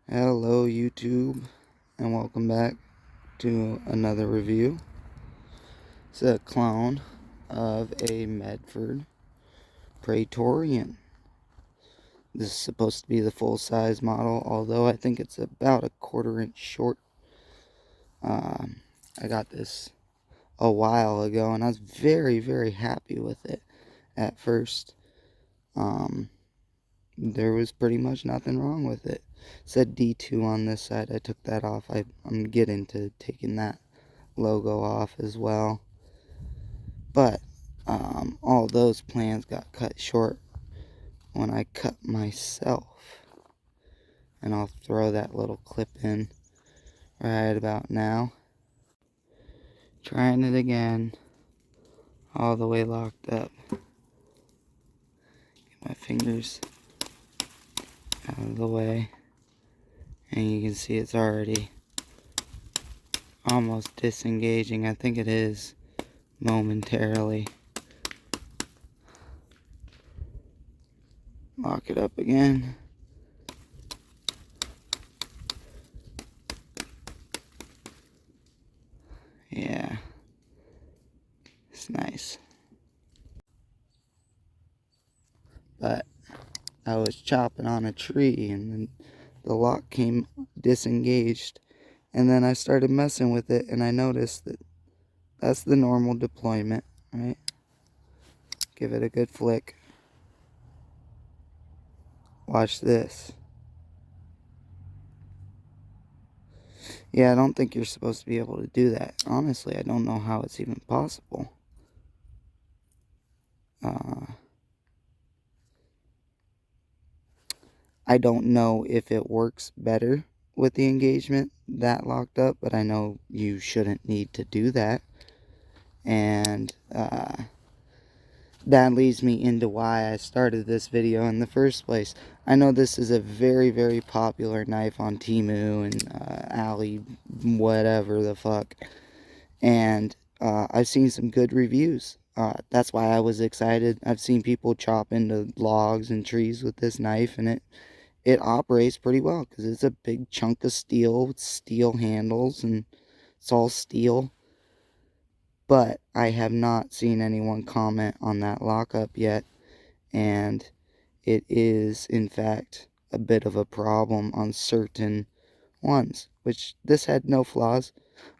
Hello YouTube, and welcome back to another review. It's a clone of a Medford Praetorian. This is supposed to be the full-size model, although I think it's about a 1/4 inch short. I got this a while ago, and I was very, very happy with it at first. There was pretty much nothing wrong with it. It said D2 on this side. I took that off. I'm getting to taking that logo off as well. But all those plans got cut short when I cut myself. And I'll throw that little clip in right about now. Trying it again. All the way locked up. Get my fingers out of the way. And you can see it's already almost disengaging. I think it is momentarily. Lock it up again. Yeah, it's nice. But I was chopping on a tree and then the lock came disengaged, and then I started messing with it and I noticed that that's the normal deployment, right? Give it a good flick. Watch this. Yeah, I don't think you're supposed to be able to do that. Honestly, I don't know how it's even possible. I don't know if it works better with the engagement that locked up, but I know you shouldn't need to do that. And that leads me into why I started this video in the first place. I know this is a very, very popular knife on Temu and Ali, whatever the fuck. And I've seen some good reviews. That's why I was excited. I've seen people chop into logs and trees with this knife, and it operates pretty well because it's a big chunk of steel with steel handles, and it's all steel. But I have not seen anyone comment on that lockup yet, and it is in fact a bit of a problem on certain ones, which this had no flaws.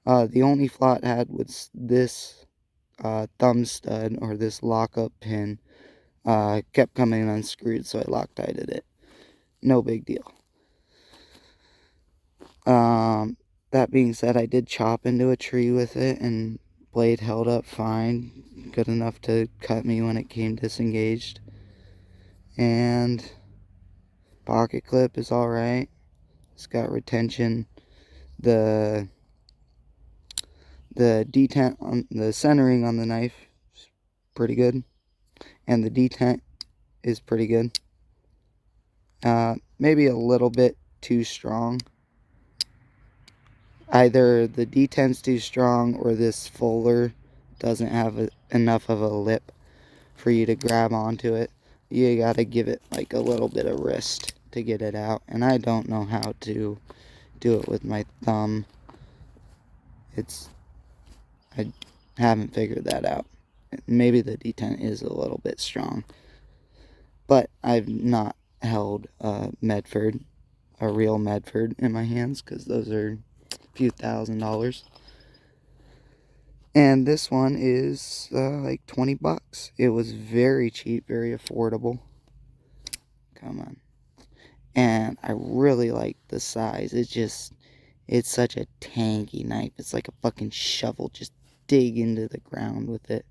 The only flaw it had was this thumb stud, or this lockup pin, kept coming unscrewed, so I Loctited it. No big deal. That being said, I did chop into a tree with it, and blade held up fine, good enough to cut me when it came disengaged. And pocket clip is alright. It's got retention. The detent on the centering on the knife is pretty good, and the detent is pretty good. Maybe a little bit too strong. Either the detent's too strong or this fuller doesn't have enough of a lip for you to grab onto it. You gotta give it like a little bit of wrist to get it out, and I don't know how to do it with my thumb. I haven't figured that out. Maybe the detent is a little bit strong, but I've not held a Medford, a real Medford, in my hands because those are a few $1,000s. And this one is like 20 bucks. It was very cheap, very affordable. Come on. And I really like the size. It's such a tanky knife. It's like a fucking shovel. Just dig into the ground with it.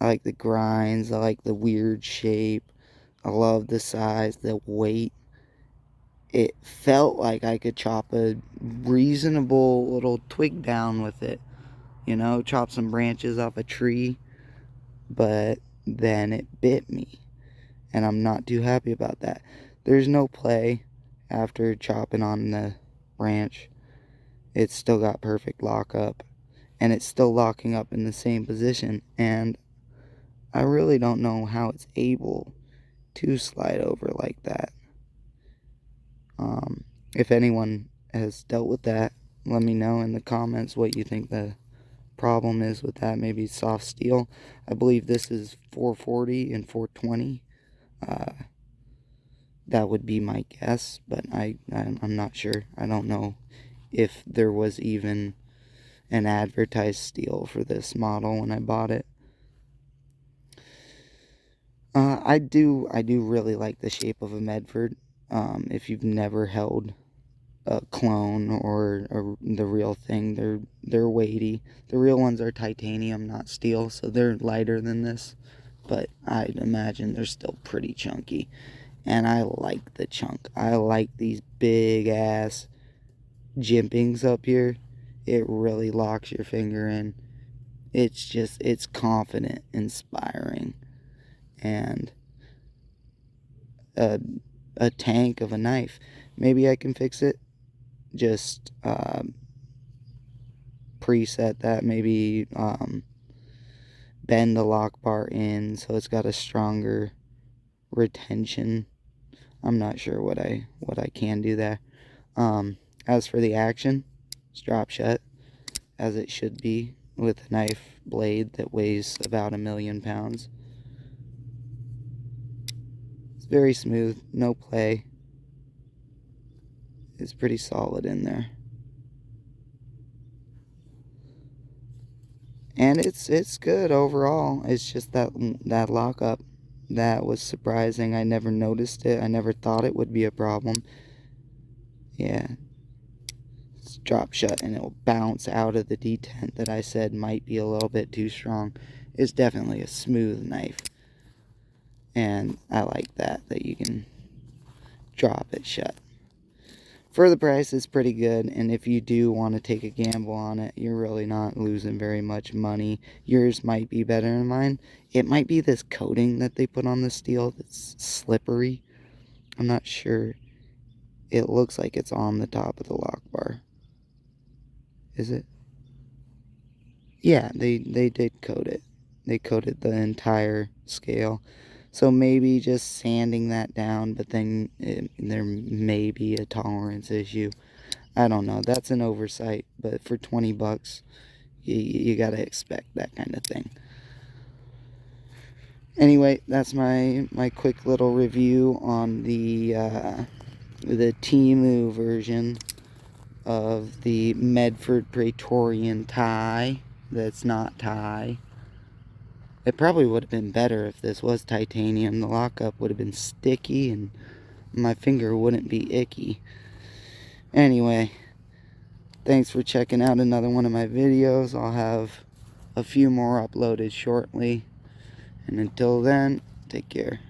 I like the grinds. I like the weird shape. I love the size, the weight. It felt like I could chop a reasonable little twig down with it. You know, chop some branches off a tree. But then it bit me. And I'm not too happy about that. There's no play after chopping on the branch. It's still got perfect lockup. And it's still locking up in the same position. And I really don't know how it's able to slide over like that. If anyone has dealt with that, let me know in the comments what you think the problem is with that. Maybe soft steel. I believe this is 440 and 420. That would be my guess, but I'm not sure. I don't know if there was even an advertised steel for this model when I bought it. I do really like the shape of a Medford. If you've never held a clone or the real thing, they're weighty. The real ones are titanium, not steel, so they're lighter than this. But I'd imagine they're still pretty chunky. And I like the chunk. I like these big ass jimpings up here. It really locks your finger in. It's confident, inspiring, and a, a tank of a knife. Maybe I can fix it. Just preset that. Maybe bend the lock bar in so it's got a stronger retention. I'm not sure what I can do there. As for the action, it's drop shut as it should be with a knife blade that weighs about 1,000,000 pounds. It's very smooth, no play. It's pretty solid in there. And it's good overall. It's just that lockup that was surprising. I never noticed it. I never thought it would be a problem. Yeah. It's drop shut and it'll bounce out of the detent that I said might be a little bit too strong. It's definitely a smooth knife. And I like that you can drop it shut. For the price, it's pretty good, and if you do want to take a gamble on it, you're really not losing very much money. Yours might be better than mine. It might be this coating that they put on the steel that's slippery. I'm not sure. It looks like it's on the top of the lock bar. Is it? Yeah, they did coat it. They coated the entire scale. So maybe just sanding that down, but then there may be a tolerance issue. I don't know. That's an oversight, but for 20 bucks, you gotta expect that kind of thing. Anyway, that's my quick little review on the Temu version of the Medford Praetorian tie. That's not tie. It probably would have been better if this was titanium. The lockup would have been sticky and my finger wouldn't be icky. Anyway, thanks for checking out another one of my videos. I'll have a few more uploaded shortly. And until then, take care.